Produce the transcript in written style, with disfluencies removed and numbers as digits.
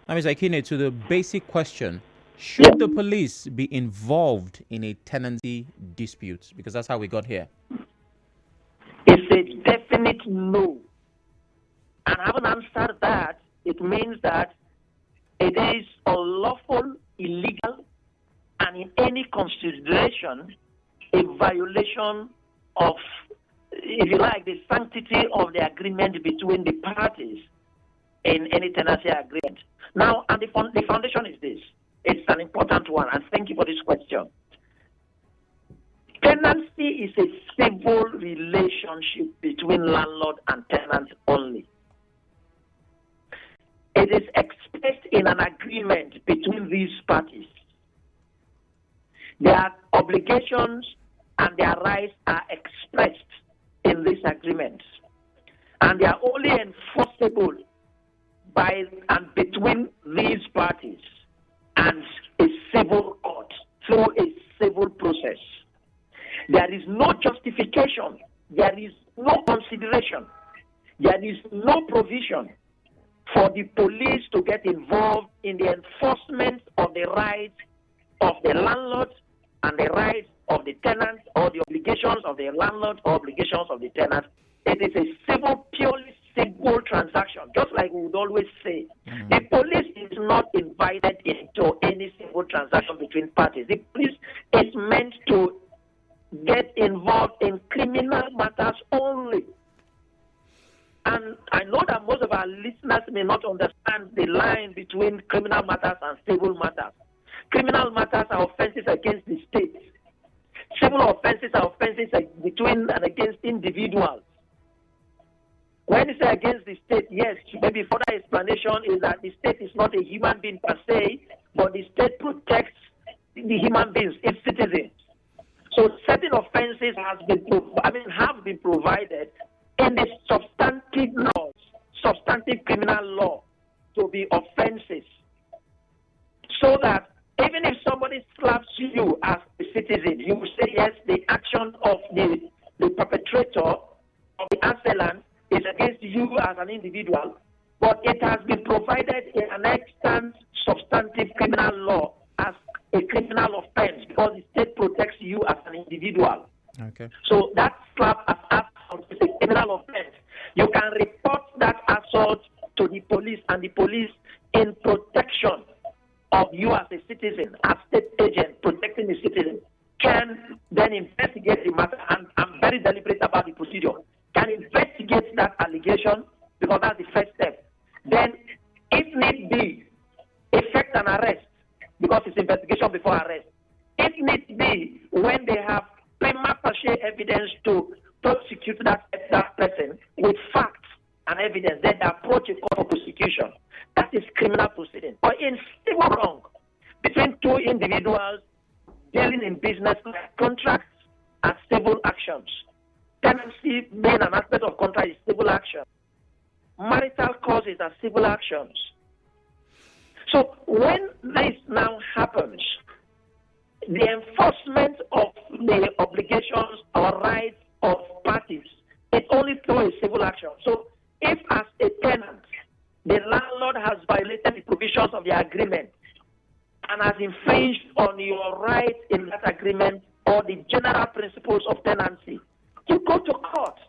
Now, Mr. Ekine, to the basic question, Yes. should the police be involved in a tenancy dispute? Because that's how we got here. It's a definite no. And having answered that, it means that it is unlawful, illegal, and in any consideration, a violation of, if you like, the sanctity of the agreement between the parties in any tenancy agreement. Now, and the foundation is this. It's an important one, and thank you for this question. Tenancy is a civil relationship between landlord and tenant only. It is expressed in an agreement between these parties. Their obligations and their rights are expressed in this agreement, and they are only enforceable by and between these parties and a civil court through a civil process. There is no justification, there is no consideration, there is no provision for the police to get involved in the enforcement of the rights of the landlord and the rights of the tenant, or the obligations of the landlord or obligations of the tenant. It is a purely civil transaction, just like we would always say. The police is not invited into any civil transaction between parties. The police is meant to get involved in criminal matters only. And I know that most of our listeners may not understand the line between criminal matters and civil matters. Criminal matters are offenses against the state. Civil offenses are offenses between and against individuals. When you say against the state, yes, maybe further explanation is that the state is not a human being per se, but the state protects the human beings, its citizens. So certain offenses have been provided in the substantive criminal law to be offenses, so that even if somebody slaps you as a citizen, you will say yes, the action of the perpetrator of the assailant is against you as an individual, but it has been provided in an extant substantive criminal law as a criminal offense because the state protects you as an individual. Okay. So that slap as assault is a criminal offense. You can report that assault to the police, and the police, in protection of you as a citizen, as state agent protecting the citizen, can then investigate the matter. And I'm very deliberate about the procedure. Can investigate that allegation, because that's the first step. Then, if need be, effect an arrest, because it's investigation before arrest. If need be, when they have prima facie evidence to prosecute that person with facts and evidence, then they approach a court for prosecution. That is criminal proceeding. But in civil wrong, between two individuals dealing in business like contracts and civil actions. Tenancy being an aspect of contract is civil action. Marital causes are civil actions. So when this now happens, the enforcement of the obligations or rights of parties is only through a civil action. So if as a tenant, the landlord has violated the provisions of the agreement and has infringed on your rights in that agreement or the general principles of tenancy, you go to court.